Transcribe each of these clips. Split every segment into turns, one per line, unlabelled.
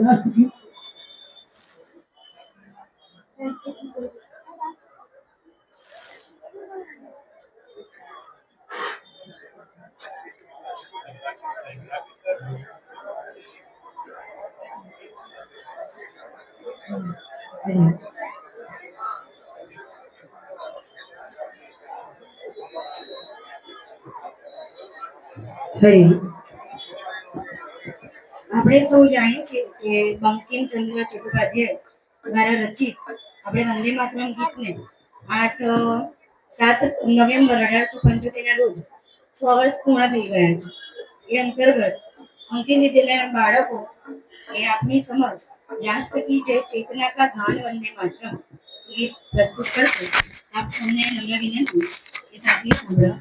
રાષ્ટ્રગીત
આપણે સૌ જાણીએ છીએ કે બંકિમચંદ્ર ચટ્ટોપાધ્યાય દ્વારા રચિત આપણે વંદે માતરમ ગીતને 7 નવેમ્બર 1875 ના રોજ 100 વર્ષ પૂર્ણ થઈ ગયા છે. એ અંતર્ગત અંકિત વિદ્યાલયના બાળકો એ આપની સમક્ષ રાષ્ટ્ર કી જય ચેतना का गान वंदे मातरम गीत प्रस्तुत करते आप सबने नम्र विनंती के साथ ही सांभळा.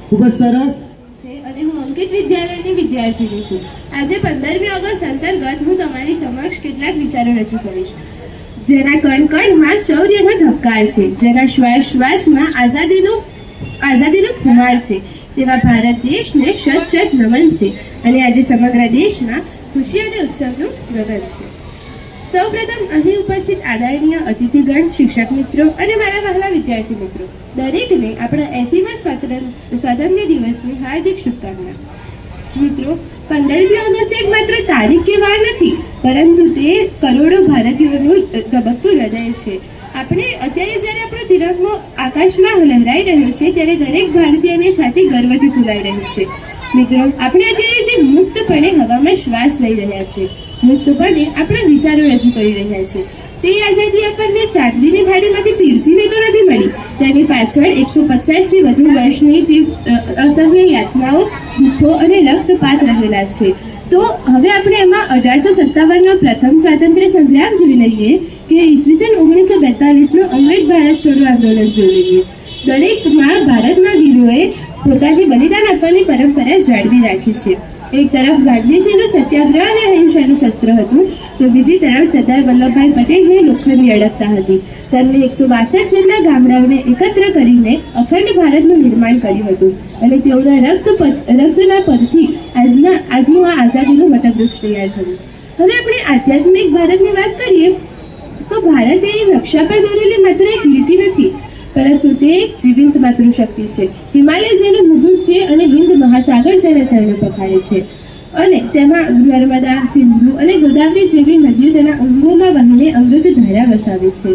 ખૂબ જ સરસ
છે અને હું અંકિત વિદ્યાલયની વિદ્યાર્થીની છું. આજે 15મી ઓગસ્ટ અંતર્ગત હું તમારી સમક્ષ કેટલાક વિચારો રજૂ કરીશ, જેના કણ કણમાં શૌર્યનો ધબકાર છે, જેના શ્વાસ શ્વાસમાં આઝાદીનો ખુમાર છે. તેવા ભારત દેશને શત શત નમન છે અને આજે સમગ્ર દેશમાં ખુશી અને ઉત્સવનું ગગન છે. સૌપ્રથમ અહીં ઉપસ્થિત આદરણીય અતિથિગણ, શિક્ષક મિત્રો અને મારા વહાલા વિદ્યાર્થી મિત્રો, દરેકને આપણા 80મા સ્વાતંત્ર્ય દિવસની હાર્દિક શુભકામના. મિત્રો, 15મી ઓગસ્ટ એક માત્ર તારીખ કે વાર નથી, પરંતુ તે કરોડો ભારતીયોનું ધબકતું હૃદય છે. આપણે અત્યારે જ્યારે આપણો તિરંગો આકાશમાં લહેરાઈ રહ્યો છે ત્યારે દરેક ભારતીયની છાતી ગર્વથી ફૂલાઈ રહી છે. મિત્રો, આપણે અત્યારે જે મુક્તપણે હવામાં શ્વાસ લઈ રહ્યા છે, મુક્તપણે આપણા વિચારો રજૂ કરી રહ્યા છે, તે આઝાદી આપણને ચાંદીની થાળીમાંથી પીરસીને તો નથી મળી. તેની પાછળ 150થી વધુ વર્ષની અસહ્ય યાતનાઓ, દુઃખો અને રક્તપાત રહેલા છે. તો હવે આપણે એમાં 1857નો પ્રથમ સ્વાતંત્ર્ય સંગ્રામ જોઈ લઈએ કે ઈસવીસન 1942નું અંગ્રેજ ભારત છોડો આંદોલન જોઈ લઈએ. દરેકમાં ભારતના વીરોએ પોતાની બલિદાન આપવાની પરંપરા જાળવી રાખી છે. એક તરફ ગાંધીજીનું સત્યાગ્રહ અને અહિંસાનું શસ્ત્ર હતું, તો બીજી તરફ સરદાર વલ્લભભાઈ પટેલની લોખંડની અડગતા હતી. તેમણે 162 જેટલા ગામડાઓને એકત્ર કરીને અખંડ ભારતનું નિર્માણ કર્યું હતું અને તેઓના રક્તના પદથી આજનું આ આઝાદીનું વટવૃક્ષ તૈયાર થયું. હવે આપણે આધ્યાત્મિક ભારતની વાત કરીએ તો ભારત એ નકશા પર દોરેલી માત્ર એક લીટી નથી, પરંતુ તે એક જીવંત માતૃશક્તિ છે. હિમાલય જેનું મુગુટ છે અને હિન્દ મહાસાગર જેના ચરણો પખાડે છે, અને તેમાં નર્મદા, સિંધુ અને ગોદાવરી જેવી નદીઓ તેના અંગોમાં વહીને અમૃત ધારા વસાવે છે.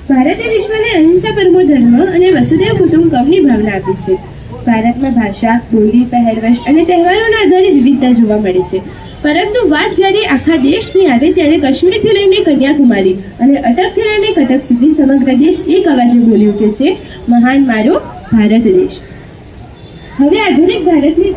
ભારતે વિશ્વને અહિંસા પરમો ધર્મ અને વસુદેવ કુટુંબકમની ભાવના આપી છે. ભારતમાં ભાષા, બોલી, પહેરવેશ અને તહેવારોના આધારે વિવિધતા જોવા મળે છે, પરંતુ વાત જ્યારે આખા દેશની આવે ત્યારે કાશ્મીરથી લઈને કન્યાકુમારી અને અટકથી લઈને કટક સુધી સમગ્ર દેશ એક અવાજે બોલી ઉઠે છે, મહાન મારો ભારત દેશ. હવે આધુનિક ભારતની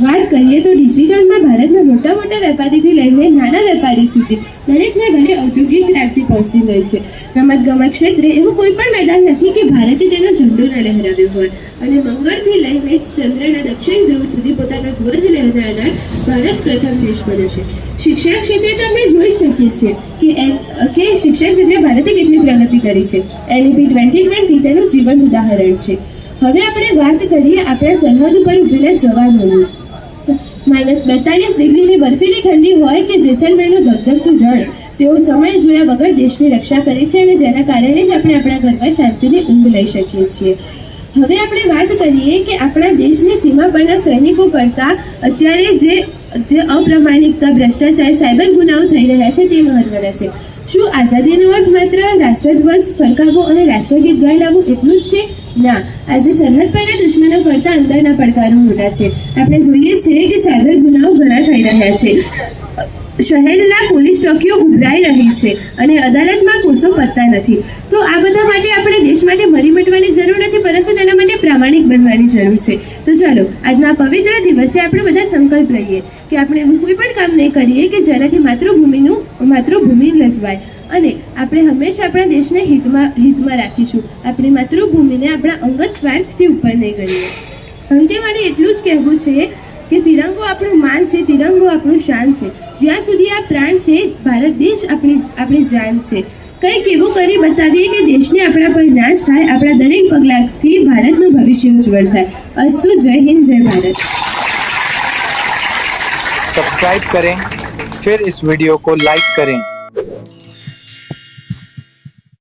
વાત કરીએ તો ડિજિટલમાં ભારતના મોટા વેપારીથી લઈને નાના વેપારી સુધી દરેકના ઘરે ઔદ્યોગિક ક્રાંતિ પહોંચી ગઈ છે. રમતગમત ક્ષેત્રે એવું કોઈ પણ મેદાન નથી કે ભારતે તેનો ઝંડો ન લહેરાવ્યો હોય, અને મંગળથી લઈને ચંદ્રના દક્ષિણ ધ્રુવ સુધી પોતાનો ધ્વજ લહેરાવનાર ભારત પ્રથમ દેશ બન્યો છે. શિક્ષણ ક્ષેત્રે તો અમે જોઈ શકીએ છીએ કે શિક્ષણ ક્ષેત્રે ભારતે કેટલી પ્રગતિ કરી છે. NEP 2020 તેનું જીવંત ઉદાહરણ છે. હવે આપણે વાત કરીએ આપણા સરહદ ઉપર ઉભેલા જવાનોની. -42 ડિગ્રીની બર્ફીલી ઠંડી હોય કે જેસલમેરનું ધગધગતું રણ, તેઓ સમય જોયા વગર દેશની રક્ષા કરે છે અને જેના કારણે જ આપણે આપણા ઘરમાં શાંતિની ઊંઘ લઈ શકીએ છીએ. હવે આપણે વાત કરીએ કે આપણા દેશની સીમા પરના સૈનિકો કરતાં અત્યારે જે અપ્રામાણિકતા, ભ્રષ્ટાચાર, સાયબર ગુનાઓ થઈ રહ્યા છે તે મહત્વના છે. શું આઝાદીનો અર્થ માત્ર રાષ્ટ્રધ્વજ ફરકાવવો અને રાષ્ટ્રગીત ગાઈ લાવવું એટલું જ છે? ના, આજે સરહદ પરના દુશ્મનો કરતાં અંદરના પડકારો મોટા છે. આપણે જોઈએ છીએ કે સાયબર ગુનાઓ ઘણા થઈ રહ્યા છે, શહેરના પોલીસ ચોકીઓ ઉભરાઈ રહી છે અને અદાલતમાં કેસો પતતા નથી. તો આ બધા માટે આપણે દેશ માટે મરી મટવાની જરૂર નથી, પરંતુ તેના માટે પ્રામાણિક બનવાની જરૂર છે. તો ચાલો આજના પવિત્ર દિવસે આપણે બધા સંકલ્પ લઈએ કે આપણે એવું કોઈ પણ કામ નહીં કરીએ કે જેનાથી માતૃભૂમિ લજવાય, અને આપણે હંમેશા આપણા દેશને હિતમાં રાખીશું. આપણી માતૃભૂમિને આપણા અંગત સ્વાર્થથી ઉપર નહીં કરીએ. અંતે મારે એટલું જ કહેવું છે કે તિરંગો આપણું માન છે, તિરંગો આપણું શાન છે. જ્યાં સુધી આ પ્રાણ છે, ભારત દેશ આપણી જાન છે. કંઈક એવું કરી બતાવીએ કે દેશને આપણા પર નાશ થાય, આપણા દરેક પગલાંથી ભારતનું ભવિષ્ય ઉજ્જવળ થાય. અસ્તુ. જય હિન્દ, જય भारत.
सब्सक्राइब करें, फिर इस वीडियो को लाइक करें.